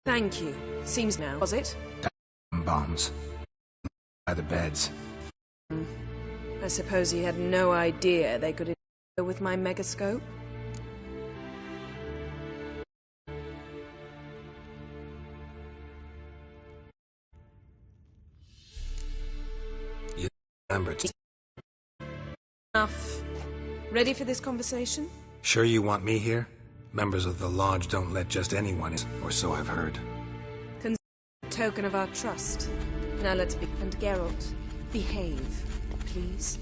Thank you. Seems now, was it? Bombs. By the beds. I suppose he had no idea they could interfere with my megascope? You remember. Enough. Ready for this conversation? Sure you want me here? Members of the Lodge don't let just anyone in, or so I've heard. Consider a token of our trust. Now let's be... And Geralt, behave, please.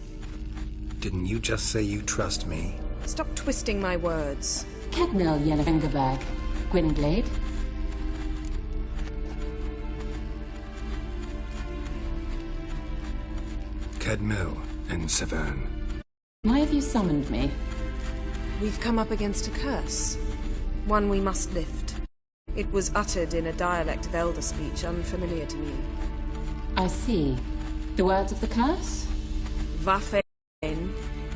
Didn't you just say you trust me? Stop twisting my words. Cadmel Yellowfingerberg, Gwynblade. Cadmel and Severn. Why have you summoned me? We've come up against a curse. One we must lift. It was uttered in a dialect of Elder speech unfamiliar to me. I see. The words of the curse? Vafen,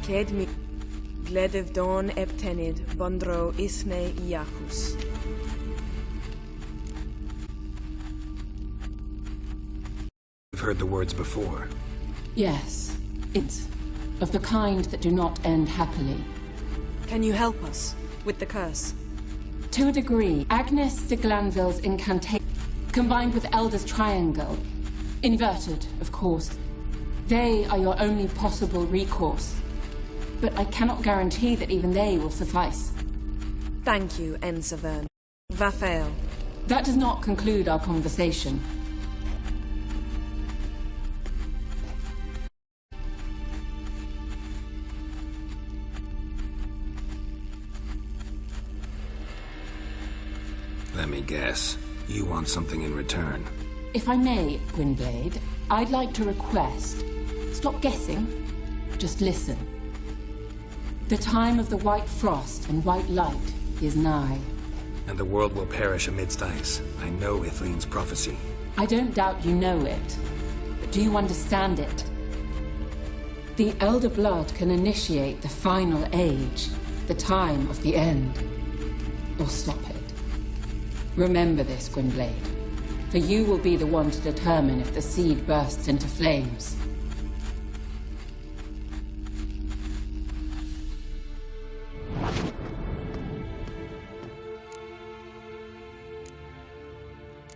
kedmi, gledev don eptenid, bondro isne iacus. You've heard the words before. Yes. It's of the kind that do not end happily. Can you help us with the curse? To a degree, Agnes de Glanville's incantation, combined with Elder's triangle, inverted, of course. They are your only possible recourse. But I cannot guarantee that even they will suffice. Thank you, Severn. Vafael. That does not conclude our conversation. Let me guess. You want something in return. If I may, Gwynblade, I'd like to request... Stop guessing. Just listen. The time of the white frost and white light is nigh. And the world will perish amidst ice. I know Ithleen's prophecy. I don't doubt you know it. But do you understand it? The Elder Blood can initiate the final age, the time of the end. Or stop it. Remember this, Gwynblade. For you will be the one to determine if the seed bursts into flames.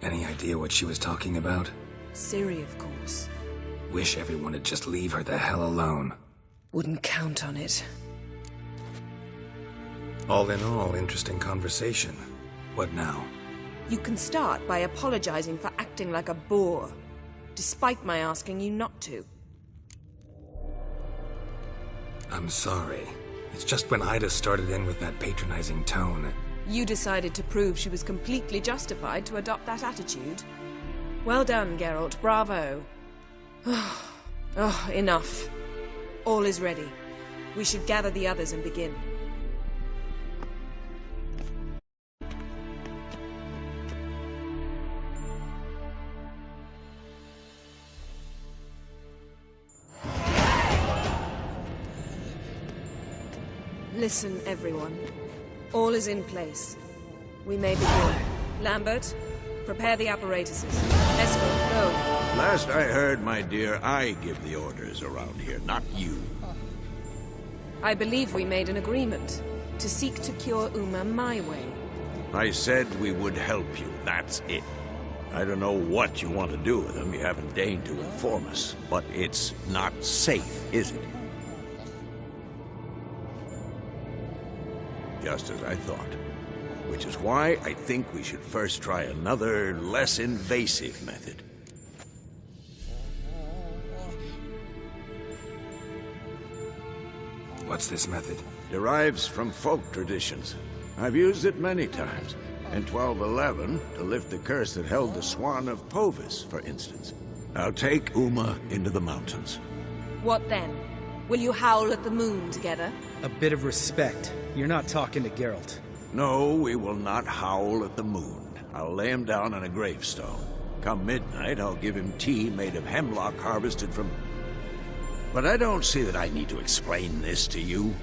Any idea what she was talking about? Ciri, of course. Wish everyone would just leave her the hell alone. Wouldn't count on it. All in all, interesting conversation. What now? You can start by apologizing for acting like a boor, despite my asking you not to. I'm sorry. It's just when Ida started in with that patronizing tone. You decided to prove she was completely justified to adopt that attitude. Well done, Geralt. Bravo. Oh, enough. All is ready. We should gather the others and begin. Listen, everyone. All is in place. We may begin. Lambert, prepare the apparatuses. Esco, go. Last I heard, my dear, I give the orders around here, not you. I believe we made an agreement to seek to cure Uma my way. I said we would help you, that's it. I don't know what you want to do with them, you haven't deigned to inform us, but it's not safe, is it? Just as I thought. Which is why I think we should first try another, less invasive method. What's this method? Derives from folk traditions. I've used it many times. In 1211, to lift the curse that held the Swan of Povis, for instance. I'll take Uma into the mountains. What then? Will you howl at the moon together? A bit of respect. You're not talking to Geralt. No, we will not howl at the moon. I'll lay him down on a gravestone. Come midnight, I'll give him tea made of hemlock harvested from... But I don't see that I need to explain this to you.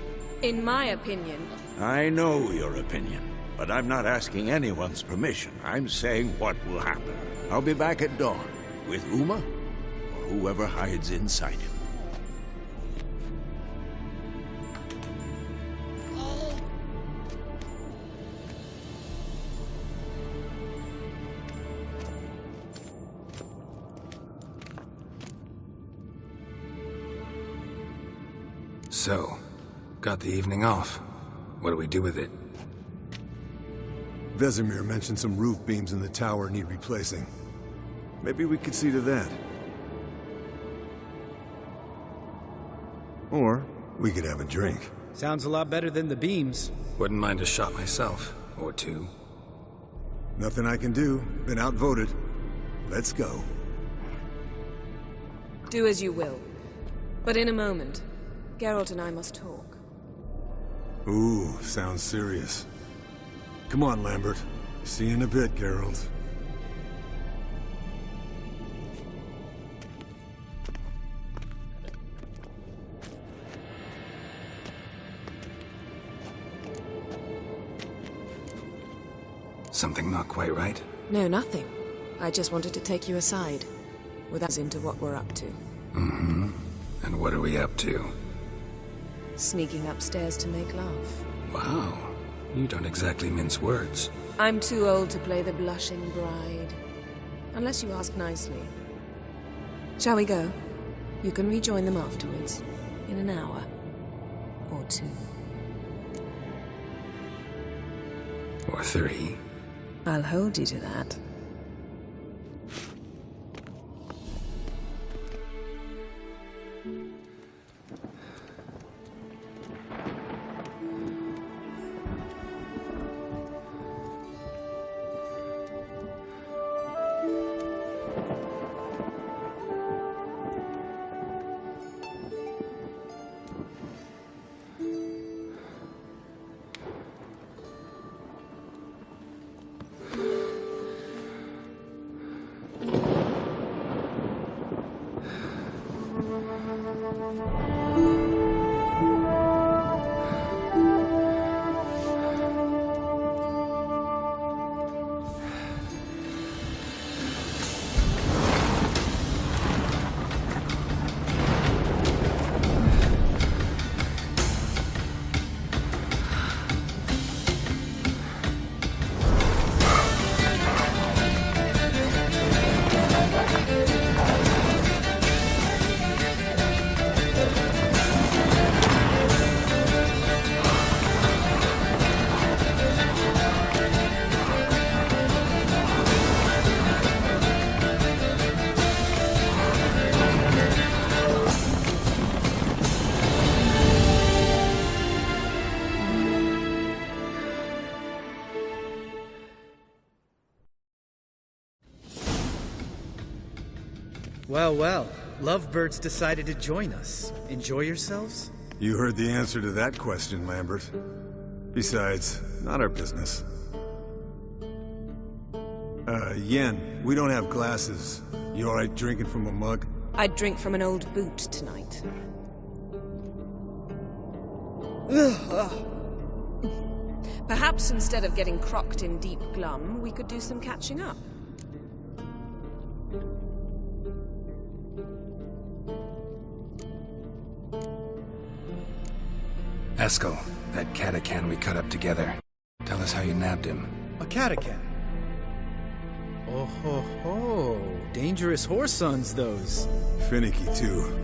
In my opinion... I know your opinion, but I'm not asking anyone's permission. I'm saying what will happen. I'll be back at dawn, with Uma, or whoever hides inside him. So, got the evening off. What do we do with it? Vesemir mentioned some roof beams in the tower need replacing. Maybe we could see to that. Or we could have a drink. Sounds a lot better than the beams. Wouldn't mind a shot myself, or two. Nothing I can do. Been outvoted. Let's go. Do as you will. But in a moment, Geralt and I must talk. Ooh, sounds serious. Come on, Lambert. See you in a bit, Geralt. Something not quite right? No, nothing. I just wanted to take you aside, without into what we're up to. Mm-hmm. And what are we up to? Sneaking upstairs to make love. Wow. You don't exactly mince words. I'm too old to play the blushing bride. Unless you ask nicely. Shall we go? You can rejoin them afterwards. In an hour. Or two. Or three. I'll hold you to that. Well, well. Lovebirds decided to join us. Enjoy yourselves? You heard the answer to that question, Lambert. Besides, not our business. Yen, we don't have glasses. You alright drinking from a mug? I'd drink from an old boot tonight. Perhaps instead of getting crocked in deep glum, we could do some catching up. Eskel, that catacan we cut up together. Tell us how you nabbed him. A catacan? Oh ho ho. Dangerous horse sons, those. Finicky, too.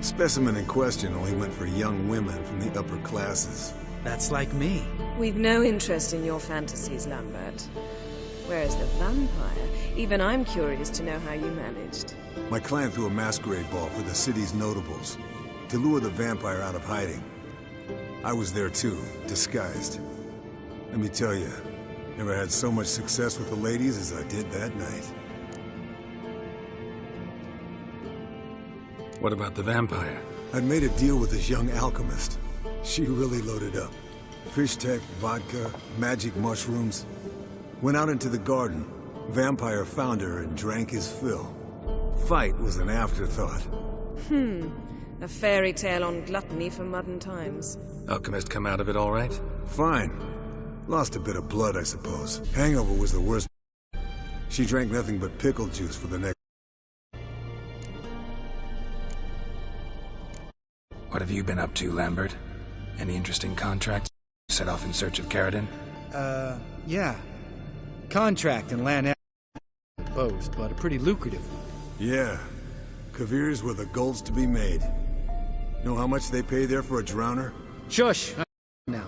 Specimen in question only went for young women from the upper classes. That's like me. We've no interest in your fantasies, Lambert. Whereas the vampire, even I'm curious to know how you managed. My clan threw a masquerade ball for the city's notables, to lure the vampire out of hiding. I was there too, disguised. Let me tell you, never had so much success with the ladies as I did that night. What about the vampire? I'd made a deal with this young alchemist. She really loaded up. Fish tech, vodka, magic mushrooms. Went out into the garden. Vampire found her and drank his fill. Fight was an afterthought. A fairy tale on gluttony for modern times. Alchemist come out of it all right? Fine. Lost a bit of blood, I suppose. Hangover was the worst. She drank nothing but pickle juice for the next... What have you been up to, Lambert? Any interesting contracts? Set off in search of Carradine? Yeah. Contract in land proposed, but pretty lucrative. Yeah. Kavir's were the golds to be made. Know how much they pay there for a drowner? Shush! Now.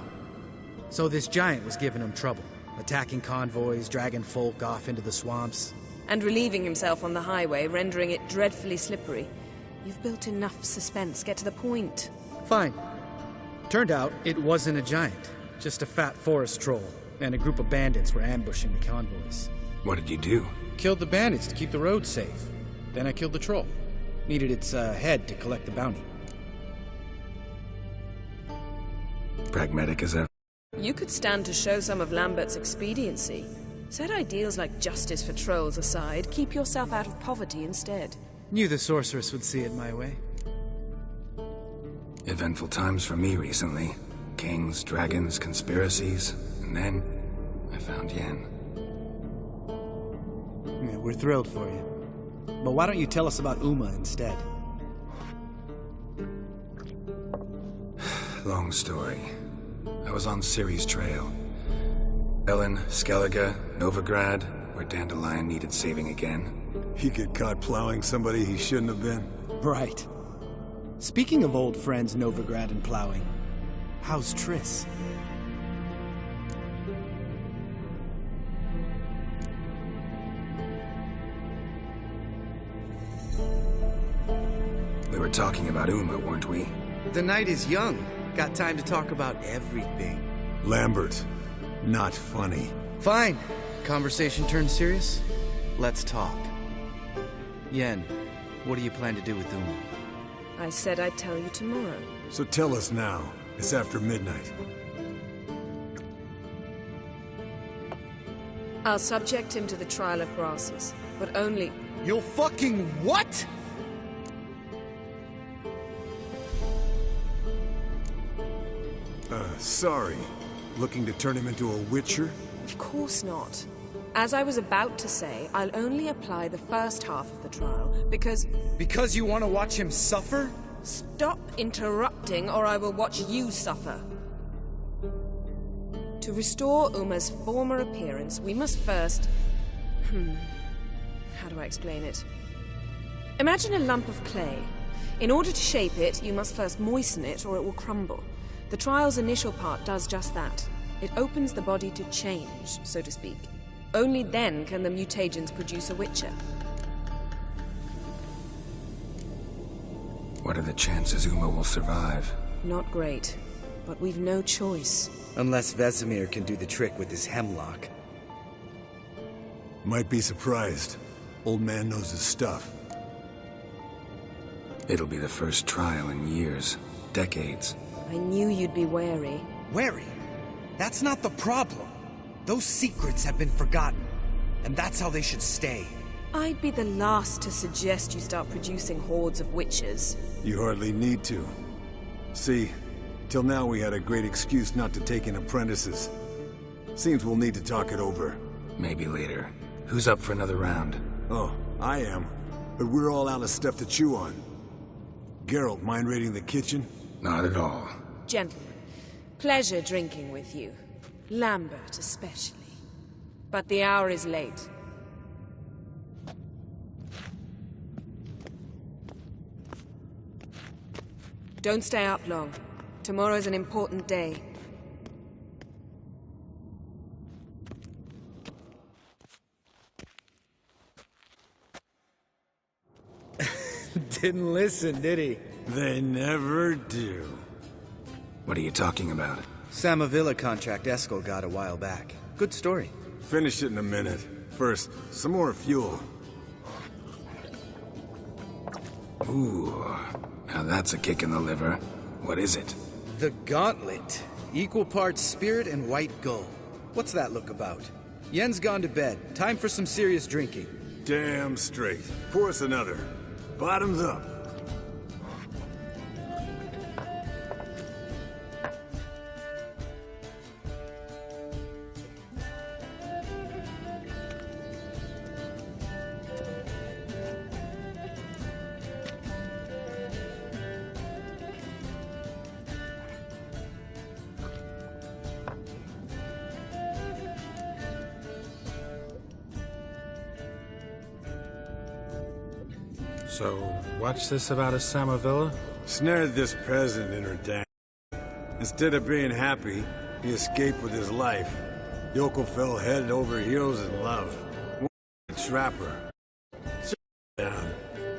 So this giant was giving him trouble. Attacking convoys, dragging folk off into the swamps. And relieving himself on the highway, rendering it dreadfully slippery. You've built enough suspense. Get to the point. Fine. Turned out it wasn't a giant. Just a fat forest troll. And a group of bandits were ambushing the convoys. What did you do? Killed the bandits to keep the roads safe. Then I killed the troll. Needed its head to collect the bounty. Pragmatic as ever. You could stand to show some of Lambert's expediency. Set ideals like justice for trolls aside, keep yourself out of poverty instead. Knew the sorceress would see it my way. Eventful times for me recently. Kings, dragons, conspiracies, and then I found Yen. Yeah, we're thrilled for you. But why don't you tell us about Uma instead? Long story. I was on Ciri's trail. Ellen, Skellige, Novigrad, where Dandelion needed saving again. He get caught plowing somebody he shouldn't have been. Right. Speaking of old friends Novigrad and plowing, how's Triss? We were talking about Uma, weren't we? The night is young. Got time to talk about everything. Lambert, not funny. Fine. Conversation turned serious? Let's talk. Yen, what do you plan to do with Uma? I said I'd tell you tomorrow. So tell us now. It's after midnight. I'll subject him to the trial of grasses, but only... You'll fucking what? Sorry. Looking to turn him into a witcher? Of course not. As I was about to say, I'll only apply the first half of the trial, because... Because you want to watch him suffer? Stop interrupting, or I will watch you suffer. To restore Uma's former appearance, we must first... How do I explain it? Imagine a lump of clay. In order to shape it, you must first moisten it, or it will crumble. The trial's initial part does just that. It opens the body to change, so to speak. Only then can the mutagens produce a witcher. What are the chances Uma will survive? Not great, but we've no choice. Unless Vesemir can do the trick with his hemlock. Might be surprised. Old man knows his stuff. It'll be the first trial in years, decades. I knew you'd be wary. Wary? That's not the problem. Those secrets have been forgotten, and that's how they should stay. I'd be the last to suggest you start producing hordes of witches. You hardly need to. See, till now we had a great excuse not to take in apprentices. Seems we'll need to talk it over. Maybe later. Who's up for another round? Oh, I am. But we're all out of stuff to chew on. Geralt, mind raiding the kitchen? Not at all. Gentlemen, pleasure drinking with you. Lambert especially. But the hour is late. Don't stay up long. Tomorrow's an important day. Didn't listen, did he? They never do. What are you talking about? Samavilla contract Eskel got a while back. Good story. Finish it in a minute. First, some more fuel. Ooh, now that's a kick in the liver. What is it? The Gauntlet. Equal parts spirit and white gold. What's that look about? Yen's gone to bed. Time for some serious drinking. Damn straight. Pour us another. Bottoms up. So, what's this about a Samavilla? Snared this peasant in her dam. Instead of being happy, he escaped with his life. Yoko fell head over heels in love. Trapper. Down.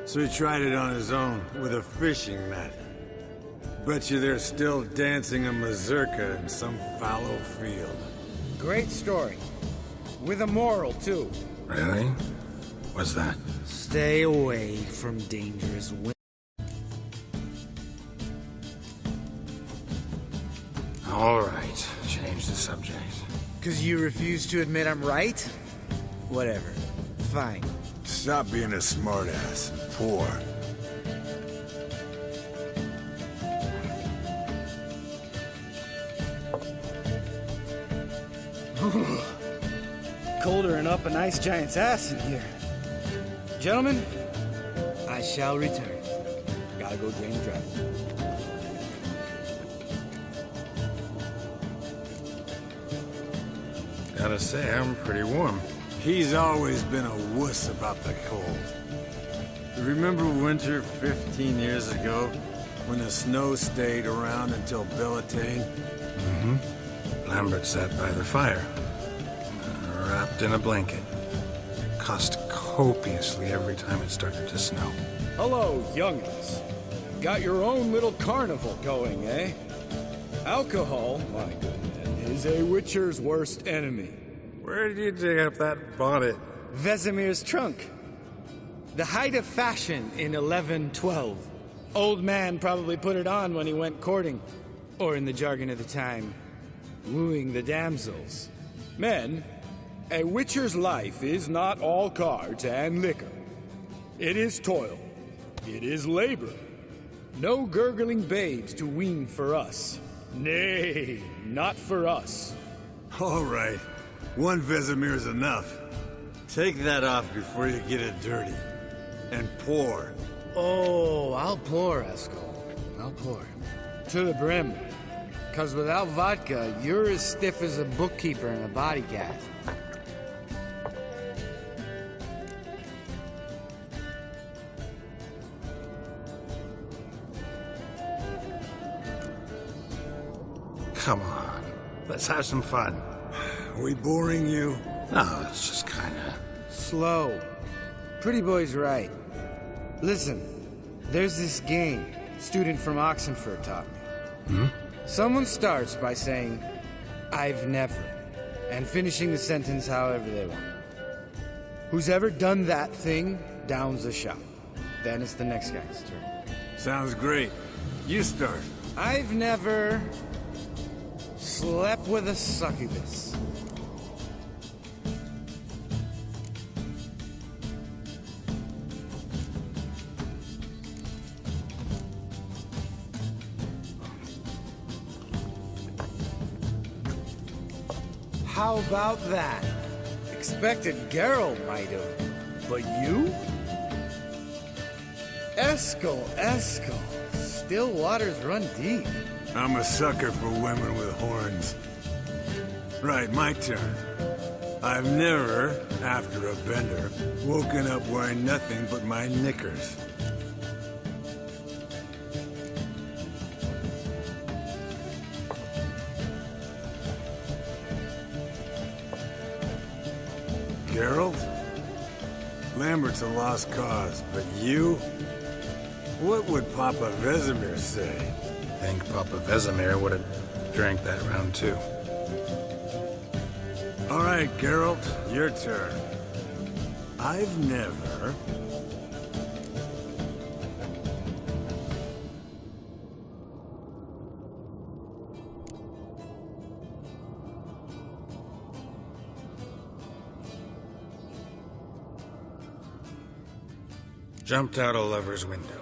So he tried it on his own with a fishing net. Bet you they're still dancing a mazurka in some fallow field. Great story. With a moral, too. Really? What's that? Stay away from dangerous women. All right, change the subject. Because you refuse to admit I'm right? Whatever. Fine. Stop being a smartass. Poor. Colder and up a nice giant's ass in here. Gentlemen, I shall return. Gotta go drain the driveway. Gotta say, I'm pretty warm. He's always been a wuss about the cold. Remember winter 15 years ago, when the snow stayed around until Bellatane? Lambert sat by the fire, wrapped in a blanket. Cussed copiously every time it started to snow. Hello, youngins. Got your own little carnival going, eh? Alcohol, my good man, is a witcher's worst enemy. Where did you dig up that bonnet? Vesemir's trunk. The height of fashion in 1112. Old man probably put it on when he went courting. Or in the jargon of the time, wooing the damsels. Men, a witcher's life is not all cards and liquor. It is toil. It is labor. No gurgling babes to wean for us. Nay, not for us. All right. One Vesemir's enough. Take that off before you get it dirty. And pour. Oh, I'll pour, Eskel. I'll pour. To the brim. 'Cause without vodka, you're as stiff as a bookkeeper in a body gaff. Come on, let's have some fun. We boring you? No, it's just kinda... Slow. Pretty boy's right. Listen, there's this game student from Oxenford taught me. Someone starts by saying, I've never, and finishing the sentence however they want. Who's ever done that thing downs a shot. Then it's the next guy's turn. Sounds great. You start. I've never slept with a succubus. How about that? Expected Geralt might have, but you? Eskel. Still waters run deep. I'm a sucker for women with horns. Right, my turn. I've never, after a bender, woken up wearing nothing but my knickers. Geralt? Lambert's a lost cause, but you? What would Papa Vesemir say? I think Papa Vesemir would have drank that round too. All right, Geralt, your turn. I've never... Jumped out a lover's window.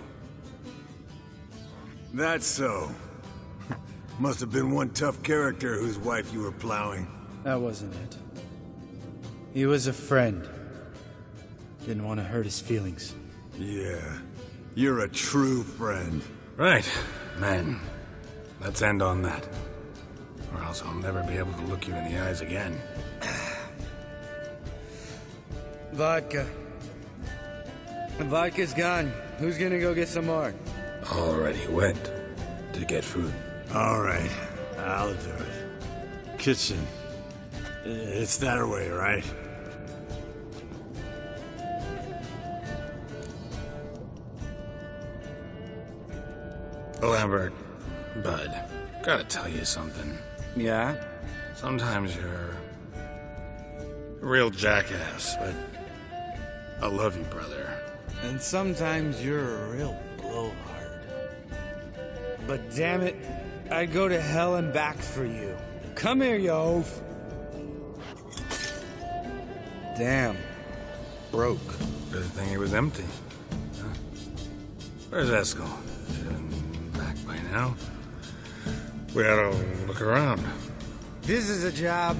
That's so. Must have been one tough character whose wife you were plowing. That wasn't it. He was a friend. Didn't want to hurt his feelings. Yeah, you're a true friend. Right, men. Let's end on that. Or else I'll never be able to look you in the eyes again. Vodka. The vodka's gone. Who's gonna go get some more? Already went to get food. All right, I'll do it. Kitchen. It's that way, right? Lambert, bud, gotta tell you something. Yeah? Sometimes you're a real jackass, but I love you, brother. And sometimes you're a real blowhard. But damn it, I'd go to hell and back for you. Come here, you oaf. Damn. Broke. Good thing he was empty. Huh? Where's Eskel? Should have been back by now. We ought to look around. This is a job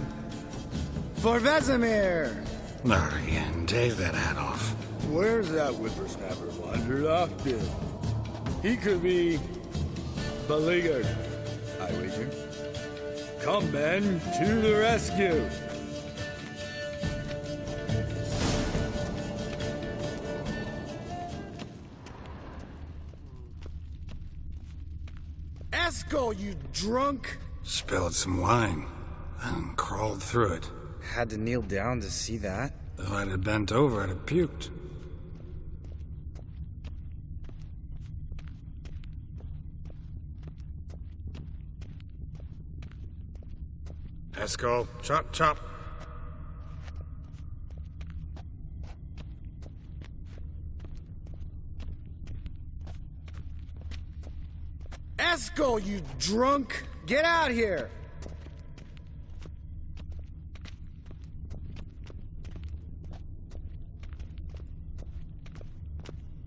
for Vesemir. Not again. Take that hat off. Where's that whippersnapper wandered off to? He could be beleaguered, I wager. Come, men, to the rescue. Eskel, you drunk! Spilled some wine and crawled through it. Had to kneel down to see that. If I'd have bent over, I'd have puked. Eskel, chop, chop. Eskel, you drunk! Get out here!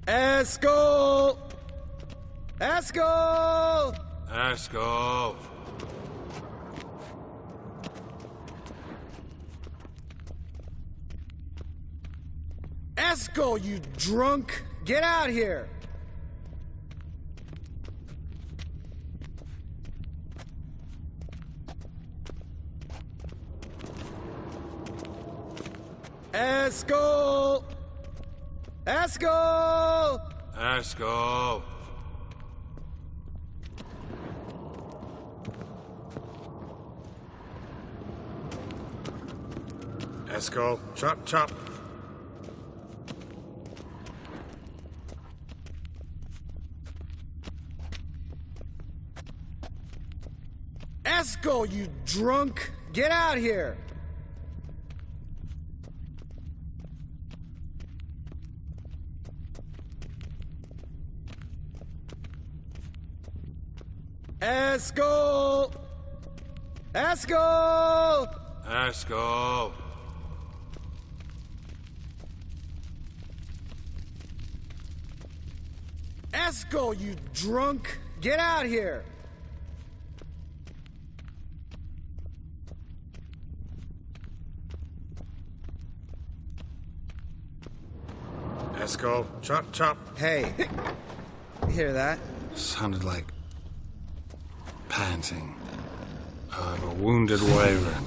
Eskel! Eskel! Eskel. Eskel, you drunk! Get out here! Eskel! Eskel! Eskel. Eskel, chop, chop. Eskel, you drunk! Get out here! Eskel! Eskel! Eskel. Eskel, you drunk! Get out here! Eskel, chop, chop. Hey, hear that? Sounded like panting of a wounded wyvern.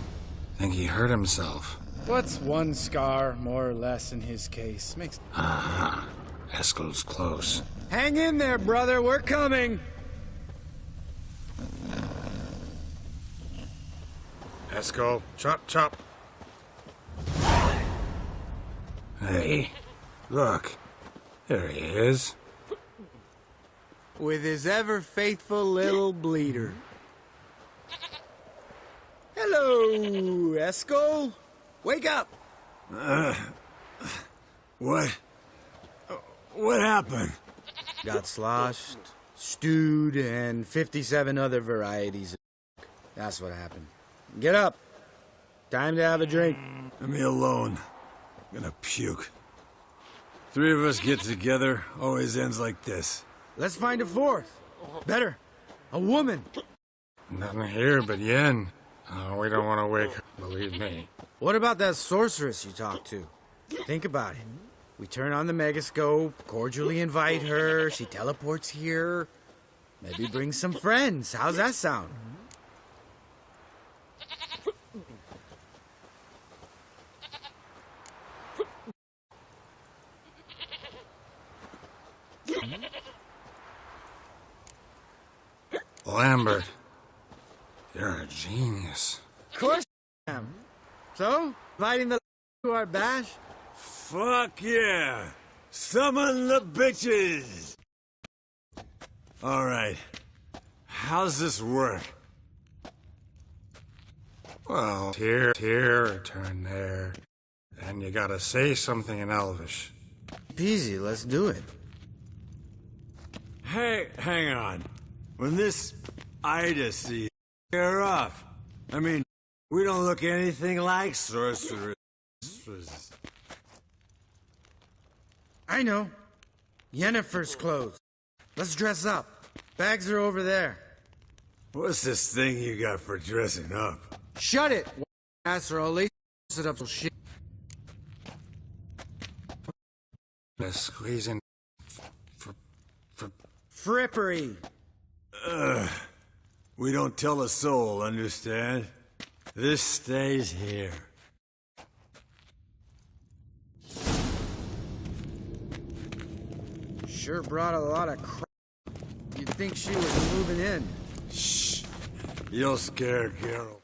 Think he hurt himself. What's one scar, more or less, in his case? Makes... Aha. Eskel's close. Hang in there, brother. We're coming. Eskel, chop, chop. Hey, look. There he is. With his ever faithful little bleeder. Hello, Eskel. Wake up. What? What happened? Got sloshed, stewed, and 57 other varieties of That's what happened. Get up. Time to have a drink. Leave me alone. I'm gonna puke. Three of us get together, always ends like this. Let's find a fourth. Better. A woman. Nothing here but Yen. Oh, we don't want to wake her, believe me. What about that sorceress you talked to? Think about it. We turn on the megascope, cordially invite her, she teleports here. Maybe bring some friends. How's that sound? Lambert, you're a genius. Of course I am. So, inviting the to our bash? Fuck yeah! Summon the bitches! Alright. How's this work? Well, here, turn there. And you gotta say something in Elvish. Easy, let's do it. Hey, hang on. When this Ida sees her off. I mean, we don't look anything like sorcerers. I know. Yennefer's clothes. Let's dress up. Bags are over there. What's this thing you got for dressing up? Shut it, ass, or I'll lace it up some shit. Let's squeeze in Frippery. We don't tell a soul, understand? This stays here. Sure brought a lot of crap. You'd think she was moving in. Shh. You'll scare Geralt.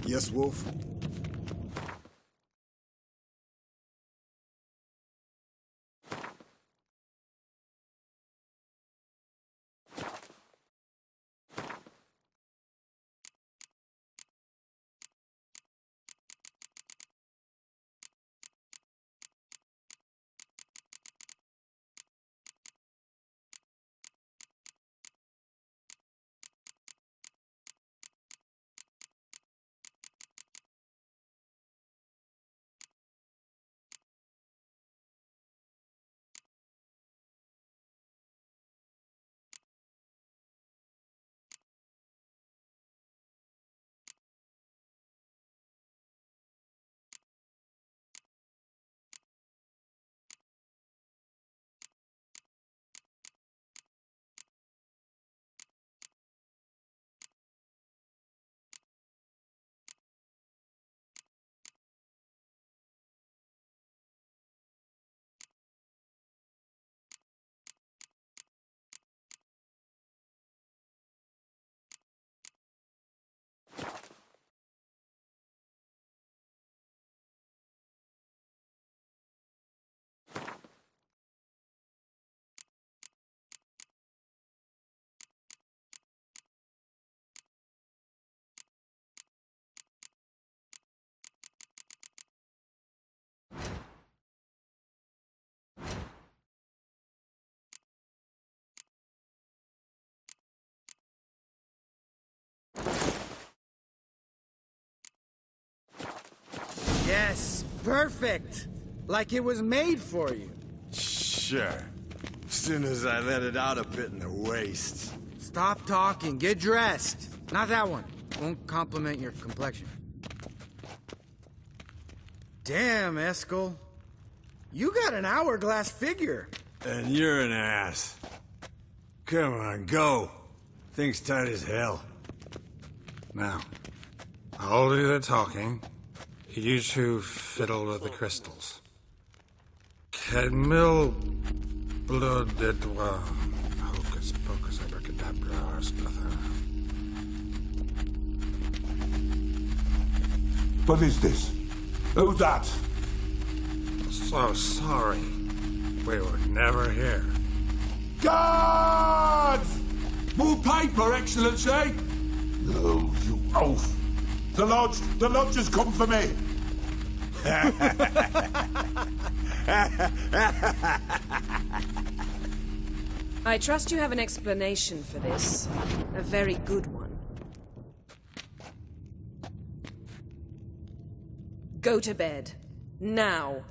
Yes, Wolf? Yes, perfect. Like it was made for you. Sure. Soon as I let it out a bit in the waist. Stop talking, get dressed. Not that one. Won't compliment your complexion. Damn, Eskel. You got an hourglass figure. And you're an ass. Come on, go. Thing's tight as hell. Now, I'll do the talking. You two fiddle with the crystals. Cadmil blood de doigt. Hocus pocus abracadabra spluther. What is this? Who's that? So sorry. We were never here. Guards! More paper, Excellency! No, you oaf! The lodge has come for me! I trust you have an explanation for this. A very good one. Go to bed. Now.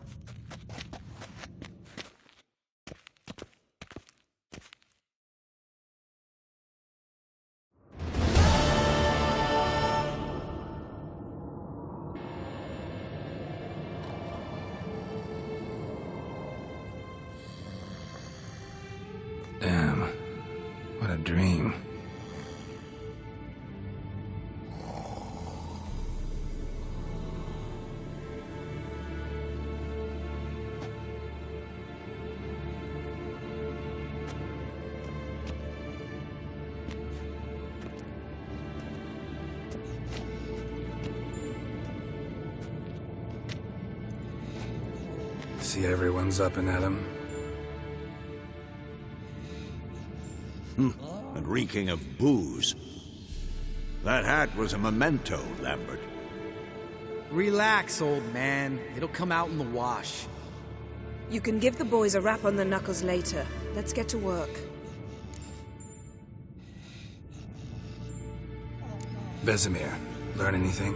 Damn. What a dream. See everyone's up and at 'em. And reeking of booze. That hat was a memento, Lambert. Relax, old man. It'll come out in the wash. You can give the boys a rap on the knuckles later. Let's get to work. Vesemir, learn anything?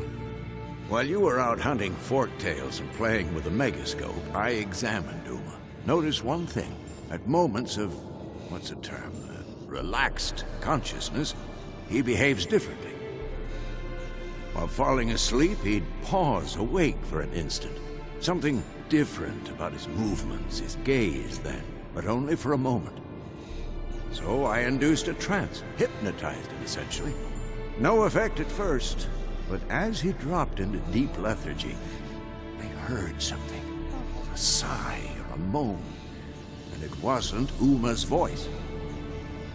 While you were out hunting forktails and playing with the megascope, I examined Uma. Notice one thing. At moments of, what's the term, relaxed consciousness, he behaves differently. While falling asleep, he'd pause, awake for an instant. Something different about his movements, his gaze then, but only for a moment. So I induced a trance, hypnotized him essentially. No effect at first, but as he dropped into deep lethargy, I heard something. A sigh or a moan. And it wasn't Uma's voice.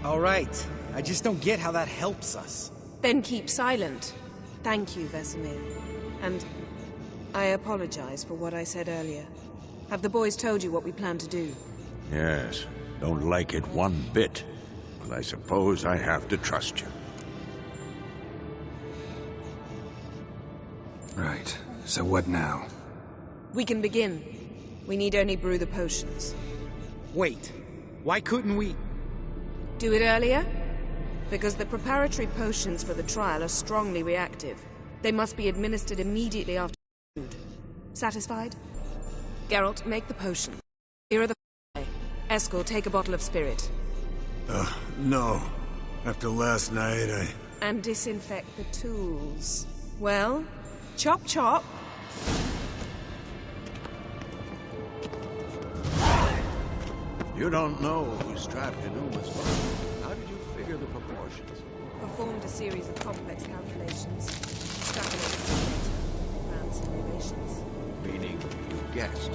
All right. I just don't get how that helps us. Then keep silent. Thank you, Vesemir. And I apologize for what I said earlier. Have the boys told you what we plan to do? Yes, don't like it one bit. But I suppose I have to trust you. Right. So what now? We can begin. We need only brew the potions. Wait. Why couldn't we... Do it earlier? Because the preparatory potions for the trial are strongly reactive. They must be administered immediately after food. Satisfied? Geralt, make the potion. Here are the Eskel, take a bottle of spirit. No. After last night, And disinfect the tools. Well, chop chop. You don't know who's trapped in Uma's body. How did you figure the proportions? Performed a series of complex calculations. Extrapolated data. Ran simulations. Meaning you guessed.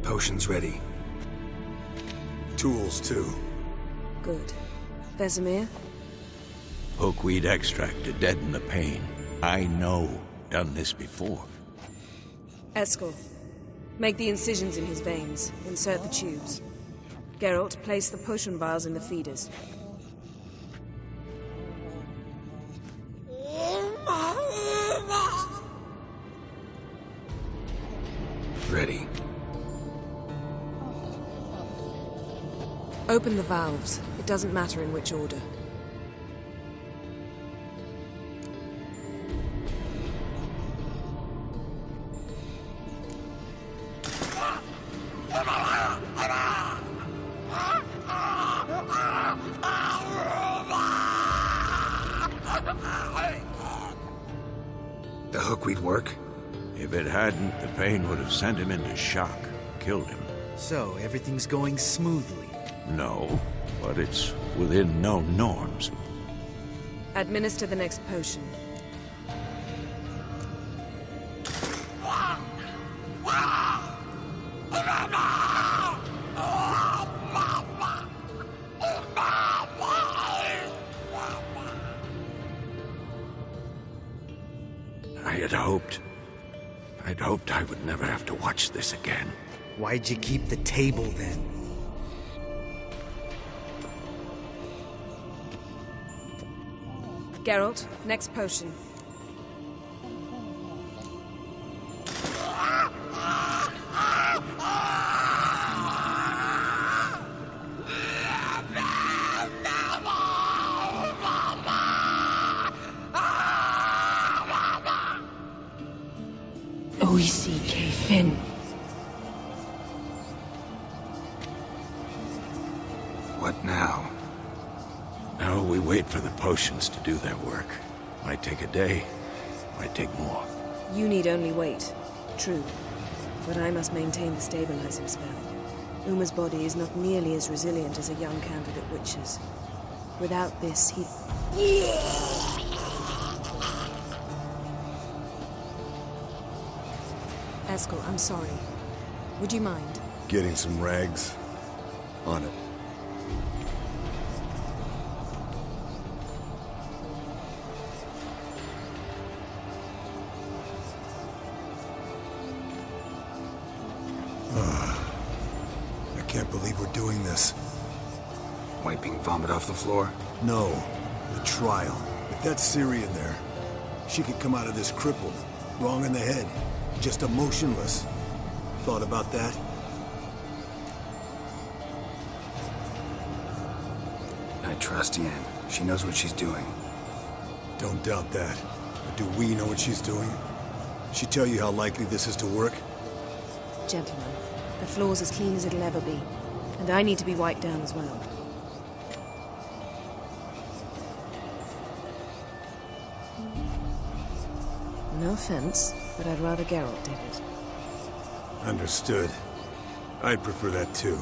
Potion's ready. Tools, too. Good. Vesemir? Hookweed extract to deaden the pain. I know. Done this before. Eskel. Make the incisions in his veins. Insert the tubes. Geralt, place the potion vials in the feeders. Ready. Open the valves. It doesn't matter in which order. The hookweed work? If it hadn't, the pain would have sent him into shock. Killed him. So, everything's going smoothly. No, but it's within known norms. Administer the next potion. I'd hoped I would never have to watch this again. Why'd you keep the table then? Geralt, next potion. O-E-C-K Finn. What now? Now we wait for the potions to do their work. Might take a day, might take more. You need only wait. True. But I must maintain the stabilizing spell. Uma's body is not nearly as resilient as a young candidate witch's. Without this, he... Eskel, I'm sorry. Would you mind? Getting some rags? On it. I can't believe we're doing this. Wiping vomit off the floor? No, the trial. If that's Syrian there, she could come out of this crippled, wrong in the head, just emotionless. Thought about that? I trust Yen. She knows what she's doing. Don't doubt that. But do we know what she's doing? She tell you how likely this is to work? Gentlemen, the floor's as clean as it'll ever be. And I need to be wiped down as well. No offense, but I'd rather Geralt did it. Understood. I'd prefer that too.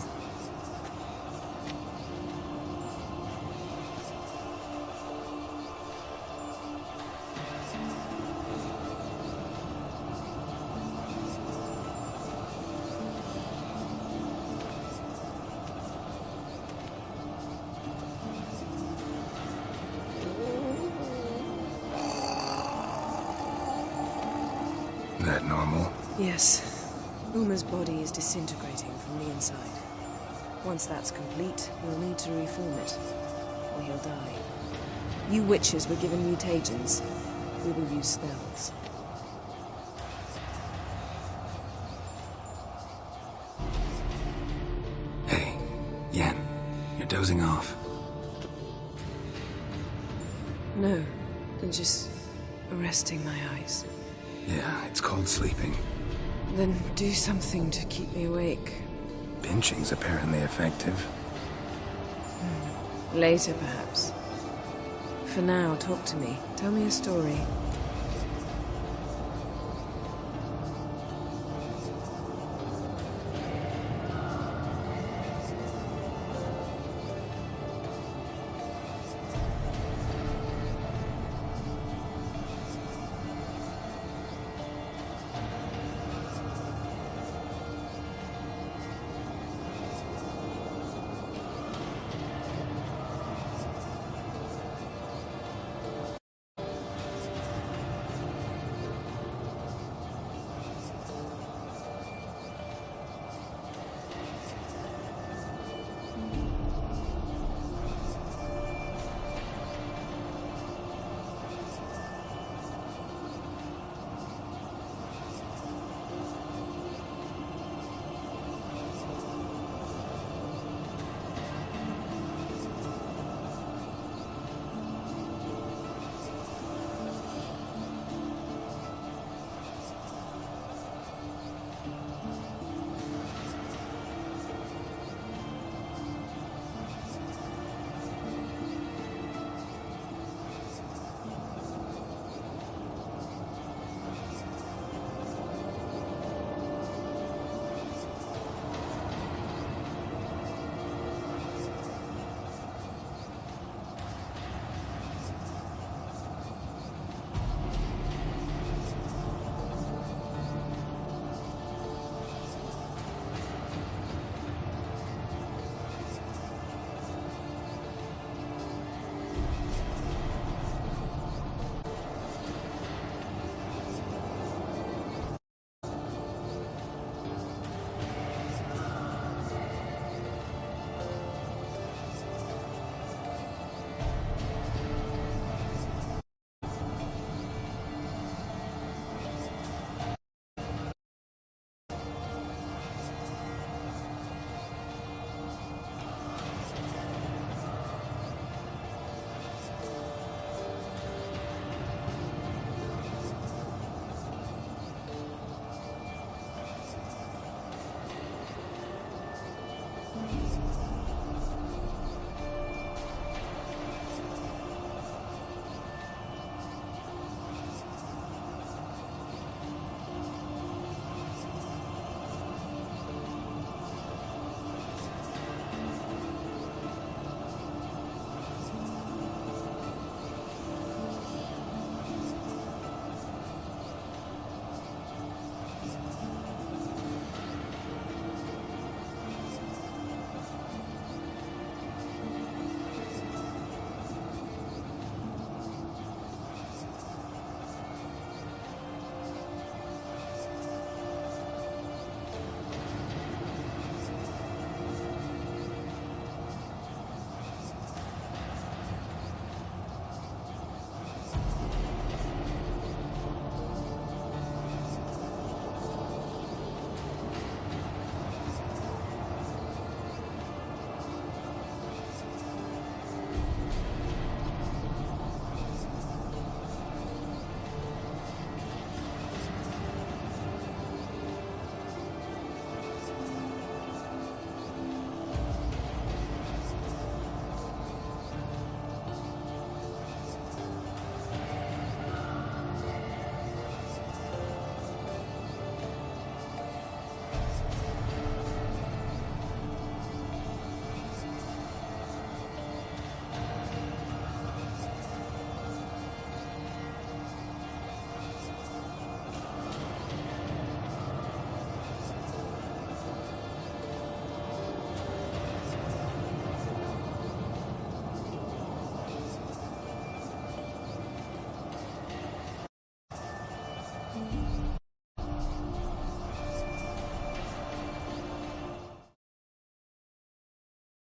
That normal? Yes. Uma's body is disintegrating from the inside. Once that's complete, we'll need to reform it, or he'll die. You witches were given mutagens. We will use spells. Hey, Yen, you're dozing off. No, I'm just arresting my eyes. Yeah, it's called sleeping. Then do something to keep me awake. Pinching's apparently effective. Later, perhaps. For now, talk to me. Tell me a story.